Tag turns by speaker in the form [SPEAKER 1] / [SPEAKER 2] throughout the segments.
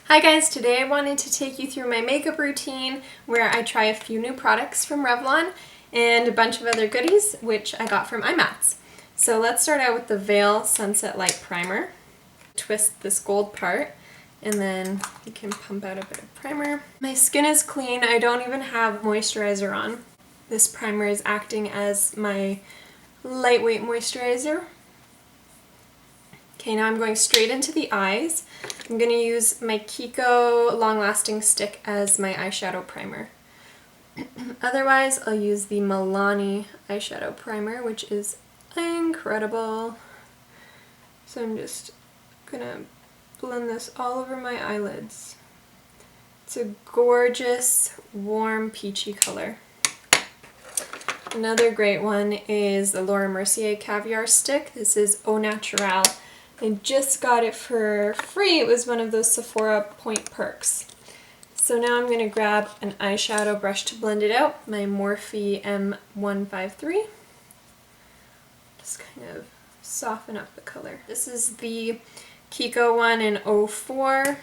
[SPEAKER 1] Hi guys, today I wanted to take you through my makeup routine where I try a few new products from Revlon and a bunch of other goodies which I got from IMATS. So let's start out with the Veil Sunset Light Primer. Twist this gold part and then you can pump out a bit of primer. My skin is clean, I don't even have moisturizer on. This primer is acting as my lightweight moisturizer. Okay, now I'm going straight into the eyes. I'm going to use my Kiko Long Lasting Stick as my eyeshadow primer. Otherwise, I'll use the Milani eyeshadow primer, which is incredible. So I'm just going to blend this all over my eyelids. It's a gorgeous, warm, peachy color. Another great one is the Laura Mercier Caviar Stick. This is Au Naturel. I just got it for free. It was one of those Sephora Point Perks. So now I'm going to grab an eyeshadow brush to blend it out, my Morphe M153. Just kind of soften up the color. This is the Kiko one in 04.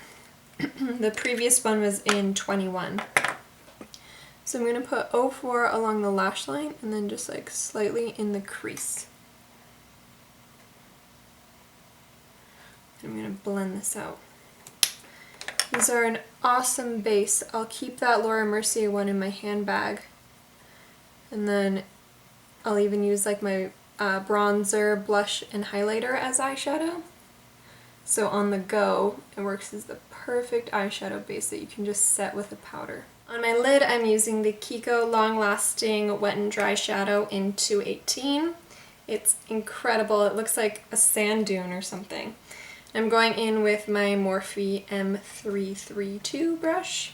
[SPEAKER 1] The previous one was in 21. So I'm going to put 04 along the lash line and then just like slightly in the crease. I'm going to blend this out. These are an awesome base. I'll keep that Laura Mercier one in my handbag. And then I'll even use like my bronzer, blush, and highlighter as eyeshadow. So on the go, it works as the perfect eyeshadow base that you can just set with a powder. On my lid, I'm using the Kiko Long Lasting Wet and Dry Shadow in 218. It's incredible. It looks like a sand dune or something. I'm going in with my Morphe M332 brush.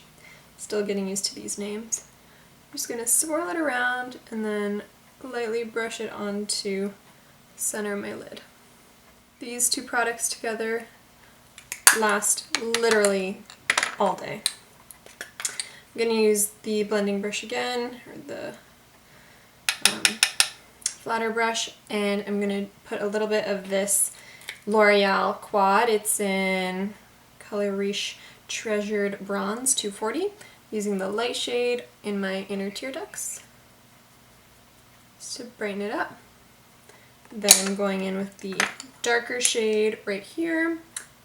[SPEAKER 1] Still getting used to these names. I'm just going to swirl it around and then lightly brush it onto the center of my lid. These two products together last literally all day. I'm going to use the blending brush again, or the flatter brush, and I'm going to put a little bit of this L'Oreal Quad. It's in color Riche Treasured Bronze 240, using the light shade in my inner tear ducts just to brighten it up. Then I'm going in with the darker shade right here,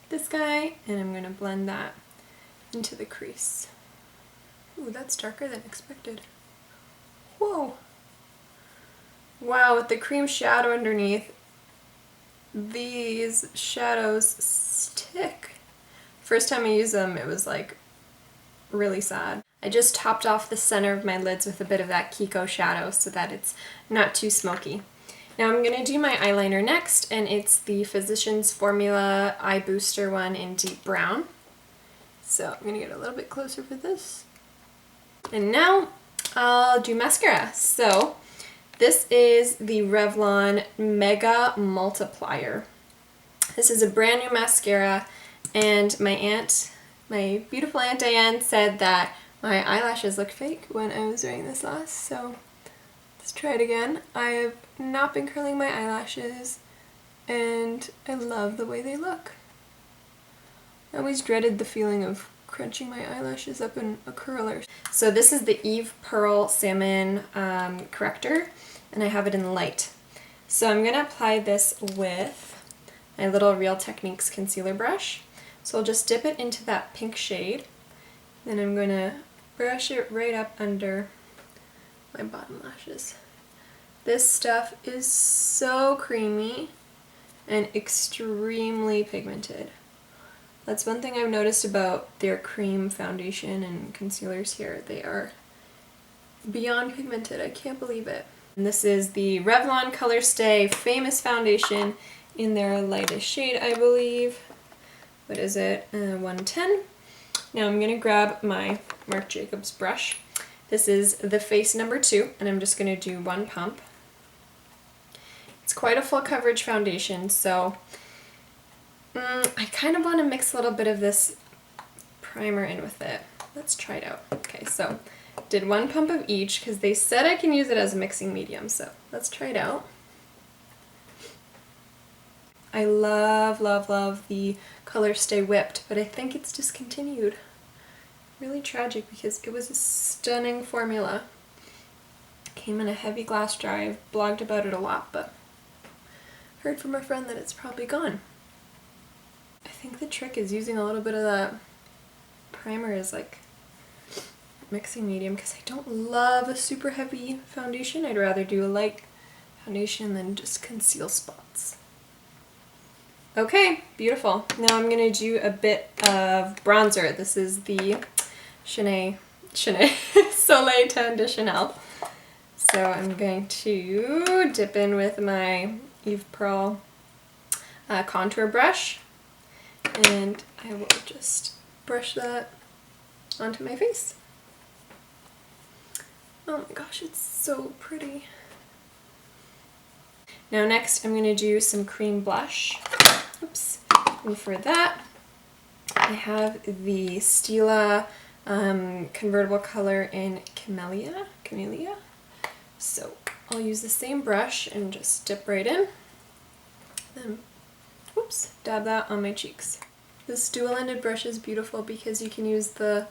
[SPEAKER 1] this guy, and I'm going to blend that into the crease. Ooh, that's darker than expected. Whoa! Wow, with the cream shadow underneath, these shadows stick. First time I used them, it was like really sad. I just topped off the center of my lids with a bit of that Kiko shadow so that it's not too smoky. Now I'm going to do my eyeliner next, and it's the Physicians Formula Eye Booster one in deep brown. So I'm going to get a little bit closer for this. And now I'll do mascara. So this is the Revlon Mega Multiplier. This is a brand new mascara, and my beautiful Aunt Diane said that my eyelashes looked fake when I was wearing this last, so let's try it again. I have not been curling my eyelashes, and I love the way they look. I always dreaded the feeling of crunching my eyelashes up in a curler. So this is the Eve Pearl Salmon corrector, and I have it in light. So I'm going to apply this with my little Real Techniques concealer brush. So I'll just dip it into that pink shade, then I'm going to brush it right up under my bottom lashes. This stuff is so creamy and extremely pigmented. That's one thing I've noticed about their cream foundation and concealers here. They are beyond pigmented. I can't believe it. And this is the Revlon ColorStay Famous Foundation in their lightest shade, I believe. What is it? 110. Now I'm going to grab my Marc Jacobs brush. This is the Face number 2, and I'm just going to do one pump. It's quite a full coverage foundation, so I kind of want to mix a little bit of this primer in with it. Let's try it out. Okay, so did one pump of each because they said I can use it as a mixing medium, so let's try it out. I love, love, love the ColorStay Whipped, but I think it's discontinued. Really tragic because it was a stunning formula. Came in a heavy glass jar. I've blogged about it a lot, but heard from a friend that it's probably gone. I think the trick is using a little bit of that primer as like mixing medium because I don't love a super heavy foundation. I'd rather do a light foundation than just conceal spots. Okay, beautiful. Now I'm going to do a bit of bronzer. This is the Soleil Tan de Chanel. So I'm going to dip in with my Eve Pearl contour brush, and I will just brush that onto my face. Oh my gosh, it's so pretty. Now next I'm going to do some cream blush. Oops. And for that I have the Stila convertible color in Camellia. So I'll use the same brush and just dip right in. Then, whoops, dab that on my cheeks. This dual-ended brush is beautiful because you can use the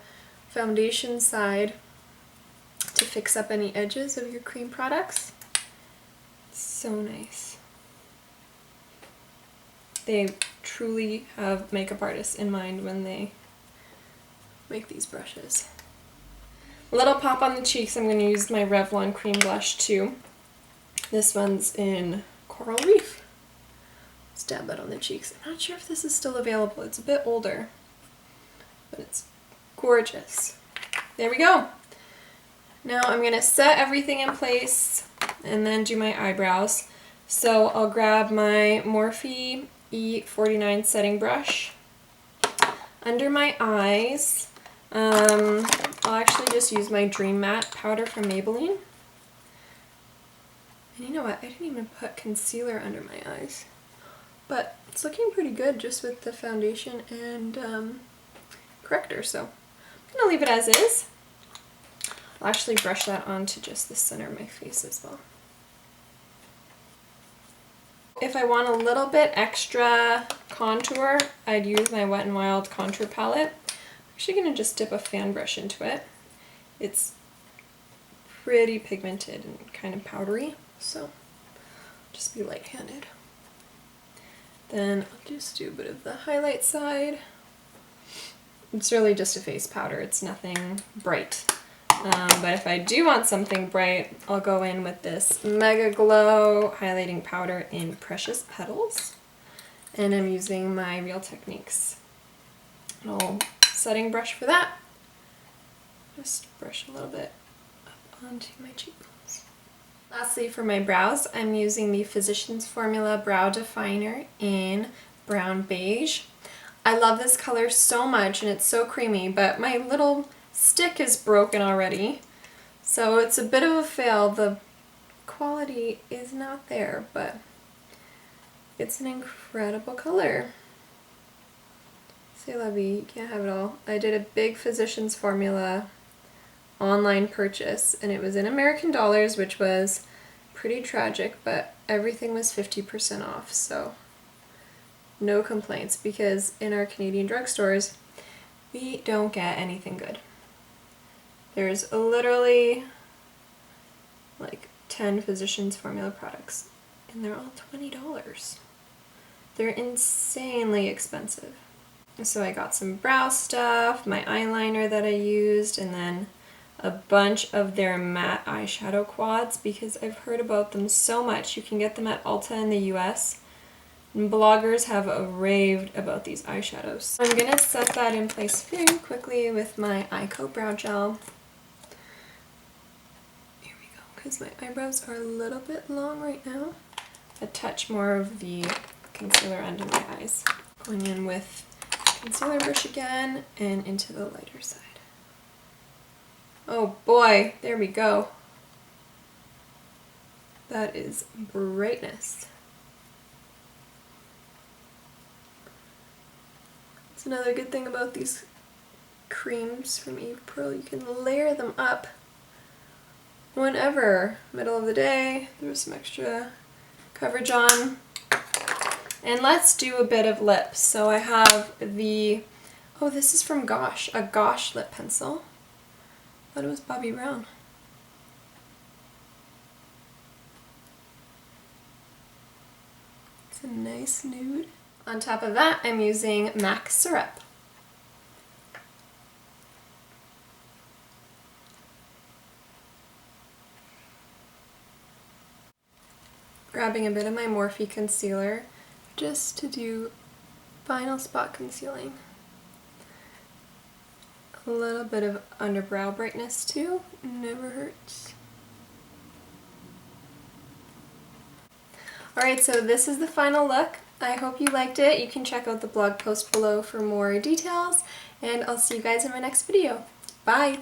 [SPEAKER 1] foundation side to fix up any edges of your cream products. So nice. They truly have makeup artists in mind when they make these brushes. A little pop on the cheeks, I'm going to use my Revlon cream blush too. This one's in Coral Reef. Let's dab that on the cheeks. I'm not sure if this is still available. It's a bit older, but it's gorgeous. There we go. Now I'm going to set everything in place and then do my eyebrows. So I'll grab my Morphe E49 setting brush. Under my eyes, I'll actually just use my Dream Matte powder from Maybelline. And you know what? I didn't even put concealer under my eyes. But it's looking pretty good just with the foundation and corrector, so I'm going to leave it as is. I'll actually brush that onto just the center of my face as well. If I want a little bit extra contour, I'd use my Wet n Wild contour palette. I'm actually going to just dip a fan brush into it. It's pretty pigmented and kind of powdery, so just be light-handed. Then I'll just do a bit of the highlight side. It's really just a face powder, it's nothing bright. But if I do want something bright, I'll go in with this MegaGlo highlighting powder in Precious Petals. And I'm using my Real Techniques little setting brush for that. Just brush a little bit up onto my cheekbones. Lastly, for my brows, I'm using the Physicians Formula Brow Definer in Brown Beige. I love this color so much and it's so creamy, but my little stick is broken already, so it's a bit of a fail. The quality is not there, but it's an incredible color. C'est la vie, you can't have it all. I did a big Physicians Formula online purchase and it was in American dollars, which was pretty tragic, but everything was 50% off, so no complaints, because in our Canadian drugstores we don't get anything good. There's literally like 10 Physicians Formula products and they're all $20. They're insanely expensive. So I got some brow stuff, my eyeliner that I used, and then a bunch of their matte eyeshadow quads because I've heard about them so much. You can get them at Ulta in the US. And bloggers have raved about these eyeshadows. I'm going to set that in place very quickly with my eye coat brow gel. Because my eyebrows are a little bit long right now. A touch more of the concealer under my eyes. Going in with concealer brush again and into the lighter side. Oh boy, there we go. That is brightness. That's another good thing about these creams from Eve Pearl. You can layer them up whenever, middle of the day, there's some extra coverage on. And let's do a bit of lips. So I have the, oh, this is from Gosh, a Gosh lip pencil. I thought it was Bobbi Brown. It's a nice nude. On top of that, I'm using MAC Syrup. Grabbing a bit of my Morphe concealer just to do final spot concealing. A little bit of underbrow brightness too, never hurts. Alright, so this is the final look. I hope you liked it. You can check out the blog post below for more details, and I'll see you guys in my next video. Bye!